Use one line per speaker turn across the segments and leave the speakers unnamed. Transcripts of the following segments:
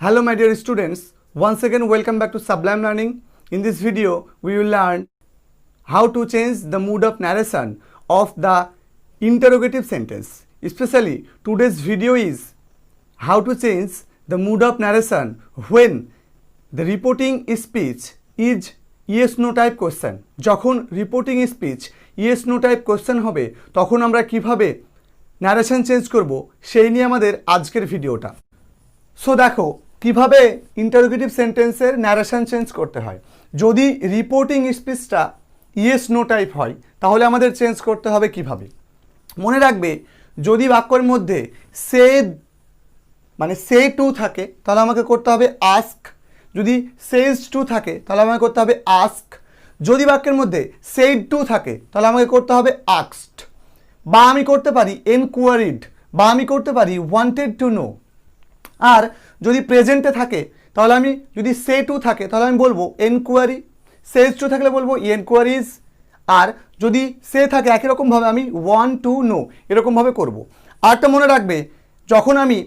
Hello my dear students, once again welcome back to Sublime Learning. In this video we will learn how to change the mood of narration of the interrogative sentence. Especially today's video is how to change the mood of narration when the reporting speech is yes no type question. যখন reporting speech yes no type question হবে তখন আমরা কিভাবে narration change করব সেই নিয়ে আমাদের আজকের ভিডিওটা। সো দেখো কিভাবে ইন্টারোগেটিভ সেন্টেন্সের ন্যারেশন চেঞ্জ করতে হয়। যদি রিপোর্টিং স্পিচটা ইয়েস নো টাইপ হয় তাহলে আমাদের চেঞ্জ করতে হবে কিভাবে। মনে রাখবে যদি বাক্যের মধ্যে সে টু থাকে তাহলে আমাকে করতে হবে আস্ক, যদি সেজ টু থাকে তাহলে আমাকে করতে হবে আস্ক, যদি বাক্যের মধ্যে সেড টু থাকে তাহলে আমাকে করতে হবে আস্কড, বা আমি করতে পারি এনকোয়ারিড, বা আমি করতে পারি ওয়ান্টেড টু নো। আর যদি প্রেজেন্টে থাকে তাহলে আমি যদি সে টু থাকে তাহলে আমি বলবো এনকোয়ারি, সেজ টু থাকলে বলবো এনকোয়ারিজ, আর যদি সে থাকে একই রকমভাবে আমি ওয়ান্ট টু নো এরকমভাবে করব। আরটা মনে রাখবে যখন আমি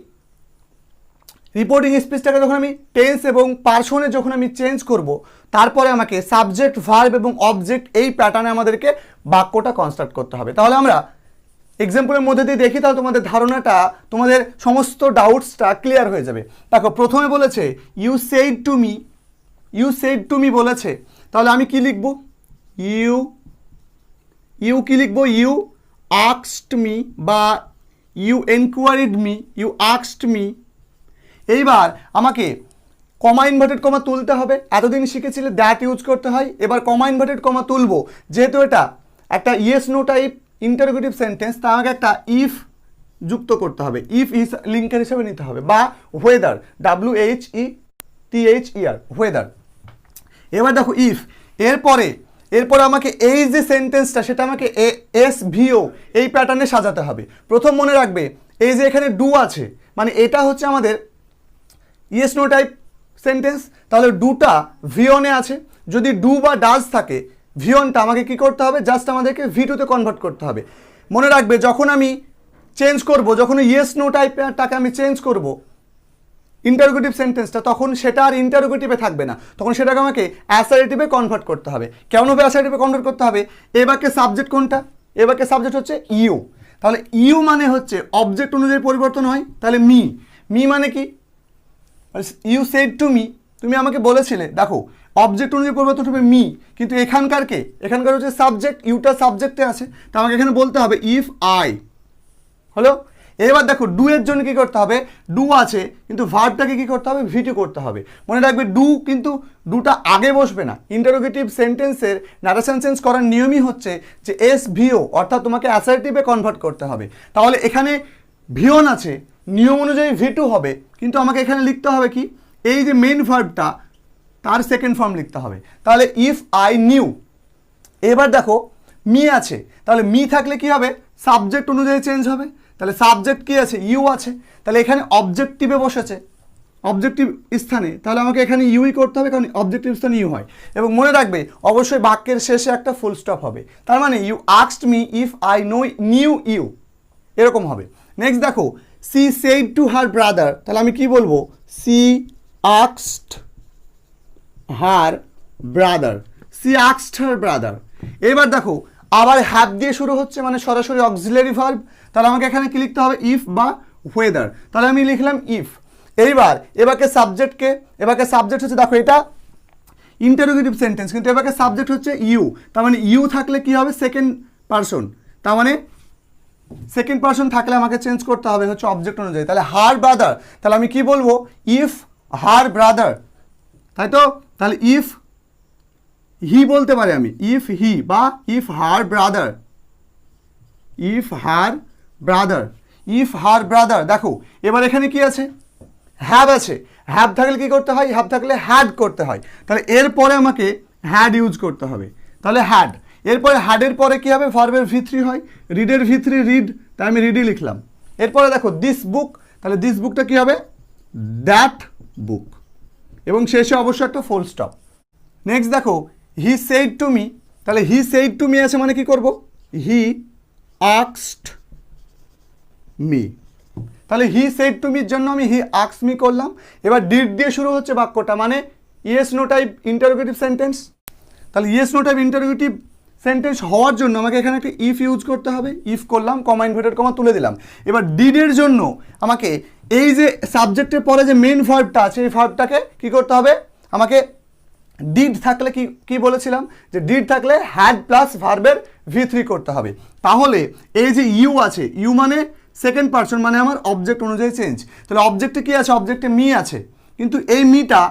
রিপোর্টিং স্পিচটাকে যখন আমি টেন্স এবং পার্সনে যখন আমি চেঞ্জ করব তারপরে আমাকে সাবজেক্ট ভার্ব এবং অবজেক্ট এই প্যাটার্নে আমাদেরকে বাক্যটা কনস্ট্রাক্ট করতে হবে। তাহলে আমরা এক্সাম্পলের মধ্যে দিয়ে দেখি, তাহলে তোমাদের ধারণাটা, তোমাদের সমস্ত ডাউটসটা ক্লিয়ার হয়ে যাবে। দেখো প্রথমে বলেছে ইউ সেড টু মি বলেছে, তাহলে আমি কি লিখব? ইউ কি লিখব? ইউ আস্কড মি, বা you enquired me, you asked me. এইবার আমাকে কমা ইনভার্টেড কমা তুলতে হবে। এতদিন শিখেছিলে দ্যাট ইউজ করতে হয়, এবার কমা ইনভার্টেড কমা তুলবো। যেহেতু এটা একটা yes no type interrogative sentence তা আমাকে একটা ইফ যুক্ত করতে হবে, ইফ ইজ লিঙ্কার হিসেবে নিতে হবে, বা ওয়েদার, WHETHER ওয়েদার। এবার দেখো ইফ এরপরে আমাকে এই যে সেন্টেন্সটা সেটা আমাকে SVO এই প্যাটার্নে সাজাতে হবে। প্রথম মনে রাখবে এই যে এখানে ডু আছে, মানে এটা হচ্ছে আমাদের ইয়েস নো টাইপ সেন্টেন্স, তাহলে ডুটা ভিওনে আছে। যদি ডু বা ডাজ থাকে ভিওনটা আমাকে কি করতে হবে? জাস্ট আমাদেরকে V2তে কনভার্ট করতে হবে। মনে রাখবে যখন আমি চেঞ্জ করব, যখন ইয়েস নো টাইপটাকে আমি চেঞ্জ করব ইন্টারোগেটিভ সেন্টেন্সটা, তখন সেটা আর ইন্টারোগেটিভে থাকবে না, তখন সেটাকে আমাকে অ্যাসার্টিভে কনভার্ট করতে হবে। কেমনভাবে অ্যাসার্টিভে কনভার্ট করতে হবে? এবারকে সাবজেক্ট কোনটা? এবারকে সাবজেক্ট হচ্ছে ইউ, তাহলে ইউ মানে হচ্ছে অবজেক্ট অনুযায়ী পরিবর্তন হয়। তাহলে মি মানে কি? ইউ সেড টু মি, তুমি আমাকে বলেছিলে। দেখো অবজেক্ট অনুযায়ী পরিবর্তন হবে মি, কিন্তু এখানকার হচ্ছে সাবজেক্ট, ইউটা সাবজেক্টে আছে, তা আমাকে এখানে বলতে হবে ইফ আই। হলো? এবার দেখো ডু এর জন্য কি করতে হবে? ডু আছে কিন্তু ভার্বটাকে কি করতে হবে? V2 করতে হবে। মনে রাখবে কিন্তু ডুটা আগে বসবে না। ইন্টারোগেটিভ সেন্টেন্সের ন্যারেশন চেঞ্জ করার নিয়মই হচ্ছে যে SVO, অর্থাৎ তোমাকে অ্যাসার্টিভে কনভার্ট করতে হবে। তাহলে এখানে ভিওন আছে, নিয়ম অনুযায়ী V2 হবে, কিন্তু আমাকে এখানে লিখতে হবে কি? এই যে মেন ভার্বটা তার সেকেন্ড ফর্ম লিখতে হবে। তাহলে ইফ আই নিউ। এবার দেখো মি আছে, তাহলে মি থাকলে কি হবে? সাবজেক্ট অনুযায়ী চেঞ্জ হবে। তাহলে সাবজেক্ট কি আছে? ইউ আছে, তাহলে এখানে অবজেক্টিভে বসেছে, অবজেক্টিভ স্থানে, তাহলে আমাকে এখানে ইউই করতে হবে, কারণ অবজেক্টিভ স্থানে ইউ হয়। এবং মনে রাখবে অবশ্যই বাক্যের শেষে একটা ফুল স্টপ হবে, তার মানে you asked me if I knew you, এরকম হবে। নেক্সট দেখো she said to her brother, তাহলে আমি কি বলবো? সি আস্কড হার ব্রাদার, এবার দেখো আবার হ্যাভ দিয়ে শুরু হচ্ছে, মানে সরাসরি অক্সিলারি ভার্ব, তাহলে আমাকে এখানে কি লিখতে হবে? ইফ বা ওয়েদার, তাহলে আমি লিখলাম ইফ। এবারকে সাবজেক্ট হচ্ছে, দেখো এটা ইন্টারোগেটিভ সেন্টেন্স কিন্তু এবারকে সাবজেক্ট হচ্ছে ইউ, তার মানে ইউ থাকলে কি হবে? সেকেন্ড পারসন, তার মানে সেকেন্ড পারসন থাকলে আমাকে চেঞ্জ করতে হবে হচ্ছে অবজেক্ট অনুযায়ী। তাহলে হার ব্রাদার, তাহলে আমি কি বলবো? ইফ হার ব্রাদার, তাই তো? তাহলে ইফ হি বলতে পারি আমি, ইফ হি, বা ইফ হার ব্রাদার। দেখো এবার এখানে কি আছে? হ্যাভ আছে। হ্যাভ থাকলে কি করতে হয়? হ্যাভ থাকলে হ্যাড করতে হয়, তাহলে এরপরে আমাকে হ্যাড ইউজ করতে হবে। তাহলে হ্যাড, এরপরে হ্যাডের পরে কি হবে? ভার্বের V3 হয়, রিডের V3 রিড, তাই আমি রিডই লিখলাম। এরপরে দেখো দিস বুক, তাহলে দিস বুকটা কি হবে? দ্যাট বুক, এবং শেষে অবশ্যই একটা ফুল স্টপ। নেক্সট দেখো হি সেড টু মি, তাহলে হি সেড টু মি আছে মানে কি করব? হি আস্কড মি, তাহলে হি সেড টু মির জন্য আমি হি আস্কস মি করলাম। এবার ডিড দিয়ে শুরু হচ্ছে বাক্যটা, মানে yes no type interrogative sentence. তাহলে yes no type interrogative sentence হওয়ার জন্য আমাকে এখানে একটা ইফ ইউজ করতে হবে। ইফ করলাম, কমা ইনভার্টেড কমা তুলে দিলাম। এবার ডিডের জন্য আমাকে এই যে সাবজেক্টের পরে যে মেন ভার্বটা আছে এই ভার্বটাকে কী করতে হবে, আমাকে ডিড থাকলে কি বলেছিলাম যে ডিড থাকলে হ্যাড প্লাস ভার্বের V3 করতে হবে। তাহলে এই যে ইউ আছে, ইউ মানে সেকেন্ড পারসন, মানে আমার অবজেক্ট অনুযায়ী চেঞ্জ। তাহলে অবজেক্টে কি আছে, অবজেক্টে মি আছে, কিন্তু এই মিটা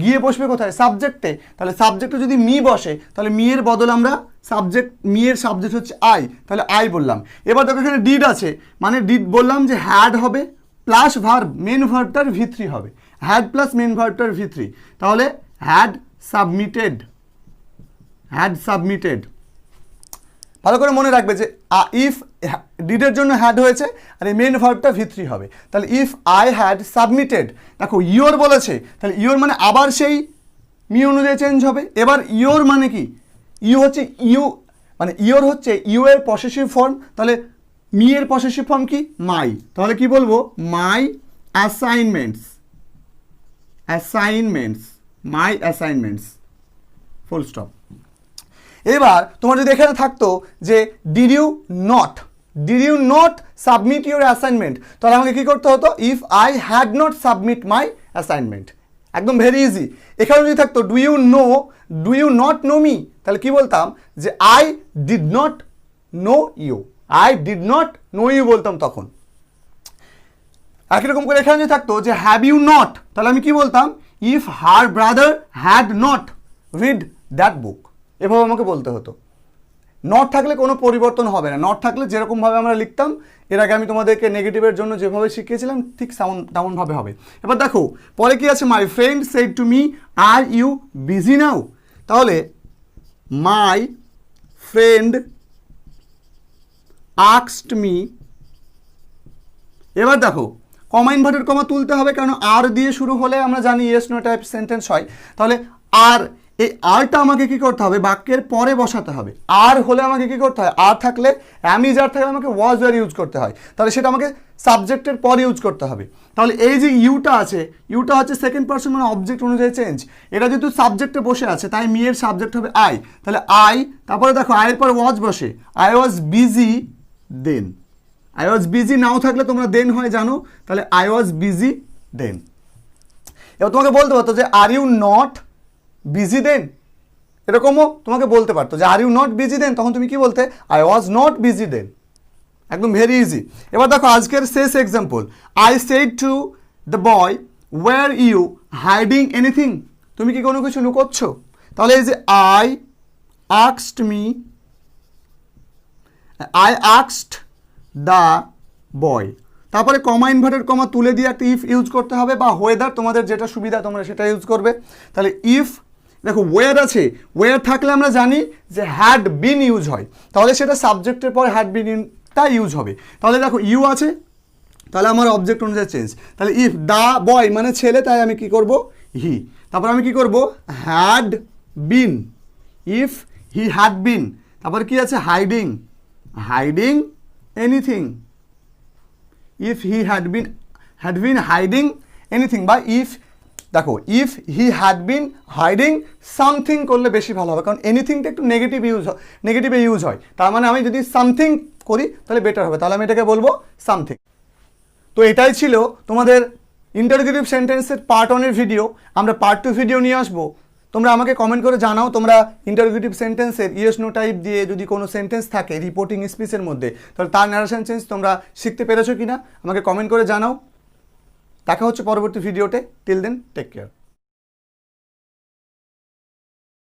গিয়ে বসবে কোথায়, সাবজেক্টে। তাহলে সাবজেক্টে যদি মি বসে তাহলে মি এর বদলে আমরা সাবজেক্ট, মি এর সাবজেক্ট হচ্ছে আই, তাহলে আই বললাম। এবার দেখো এখানে ডিড আছে, মানে ডিড বললাম যে হ্যাড হবে প্লাস ভার্ব, মেন ভার্বটার V3 হবে, হ্যাড প্লাস মেন ভার্বটার V3। তাহলে হ্যাড সাবমিটেড, হ্যাড সাবমিটেড। ভালো করে মনে রাখবে যে ইফ ডিডের জন্য হ্যাড হয়েছে আর এই মেন ভার্বটা V3 হবে। তাহলে ইফ আই হ্যাড সাবমিটেড, দেখো ইয়োর বলেছে, তাহলে ইয়োর মানে আবার সেই মি অনুযায়ী চেঞ্জ হবে। এবার ইয়োর মানে কি, ইউ হচ্ছে ইউ, মানে ইয়োর হচ্ছে ইউ এর পসেসিভ ফর্ম, তাহলে মি এর পসেসিভ ফর্ম কি, মাই। তাহলে কি বলবো, my assignments, assignments, my assignments, full stop. এবার তোমার যদি এখানে থাকতো যে did you not submit your assignment, তাহলে আমাকে কী করতে হতো, if I had not submit my assignment. একদম ভেরি ইজি। এখানে যদি থাকতো do you not know me, তাহলে কি বলতাম যে I did not know you, I did not know you বলতাম তখন। একই রকম করে এখানে যদি থাকতো যে হ্যাভ ইউ নট, তাহলে আমি কি বলতাম, if her brother had not read that বুক, এভাবে আমাকে বলতে হতো। নট থাকলে কোনো পরিবর্তন হবে না, নট থাকলে যেরকমভাবে আমরা লিখতাম এর আগে আমি তোমাদেরকে নেগেটিভের জন্য যেভাবে শিখিয়েছিলাম ঠিক তেমনভাবে হবে। এবার দেখো পরে কি আছে, my friend said to me are you busy now, তাহলে মাই ফ্রেন্ড আস্কড মি। এবার দেখো কমা ইনভার্টেড কমা তুলতে হবে, কারণ আর দিয়ে শুরু হলে আমরা জানি ইয়েস নো টাইপ সেন্টেন্স হয়। তাহলে আর, এই আরটা আমাকে কি করতে হবে, বাক্যের পরে বসাতে হবে। আর হলে আমাকে কি করতে হয়, আর থাকলে অ্যামিজ আর থাকলে আমাকে ওয়াজ ওয়ার ইউজ করতে হয়, তাহলে সেটা আমাকে সাবজেক্টের পরে ইউজ করতে হবে। তাহলে এই যে ইউটা আছে, ইউটা হচ্ছে সেকেন্ড পারসন, মানে অবজেক্ট অনুযায়ী চেঞ্জ। এটা যেহেতু সাবজেক্টে বসে আছে তাই মি এর সাবজেক্ট হবে আই, তাহলে আই, তারপরে দেখো আয়ের পর ওয়াজ বসে, I was busy then, I was busy now থাকলে তোমরা দেন হয় জানো, তাহলে আই ওয়াজ বিজি দেন। এবার তোমাকে বলতে পারতো যে are you not busy then, এরকমও তোমাকে বলতে পারতো যে are you not busy then, তখন তুমি কি বলতে, I was not busy then. একদম ভেরি ইজি। এবার দেখো আজকের শেষ example, I said to the boy where you hiding anything, তুমি কি কোনো কিছু লুকোচ্ছ। তাহলে এই যে I asked me, I asked the boy, তারপরে কমা ইনভার্টেড কমা তুলে দিয়ে একটা ইফ ইউজ করতে হবে, বা ওয়েদার, তোমাদের যেটা সুবিধা তোমরা সেটা ইউজ করবে। তাহলে ইফ, দেখো ওয়্যার আছে, ওয়্যার থাকলে আমরা জানি যে হ্যাড বিন ইউজ হয়, তাহলে সেটা সাবজেক্টের পর হ্যাড বিনটা ইউজ হবে। তাহলে দেখো ইউ আছে, তাহলে আমার অবজেক্ট অনুযায়ী চেঞ্জ। তাহলে ইফ দ্য বয় মানে ছেলে, তাই আমি কি করব, হি, তারপর আমি কি করব, had been, if he had been, তারপর কি আছে, hiding, hiding anything, if he had been hiding anything, বা ইফ, দেখো if he had been hiding something করলে বেশি ভালো হবে, কারণ এনিথিংটা একটু নেগেটিভে ইউজ হয়, তার মানে আমি যদি সামথিং করি তাহলে বেটার হবে, তাহলে আমি এটাকে বলবো সামথিং। তো এটাই ছিল তোমাদের ইন্টারোগেটিভ সেন্টেন্সের পার্ট 1 এর ভিডিও। আমরা পার্ট 2 ভিডিও নিয়ে আসবো। তোমরা আমাকে কমেন্ট করে জানাও তোমরা ইন্টারোগেটিভ সেন্টেন্সের ইয়েস নো টাইপ দিয়ে যদি কোনো সেন্টেন্স থাকে রিপোর্টিং স্পিচের মধ্যে, তাহলে তার ন্যারেশন চেঞ্জ তোমরা শিখতে পেরেছো কিনা আমাকে কমেন্ট করে জানাও। দেখা হচ্ছে পরবর্তী ভিডিওতে। Till then take care.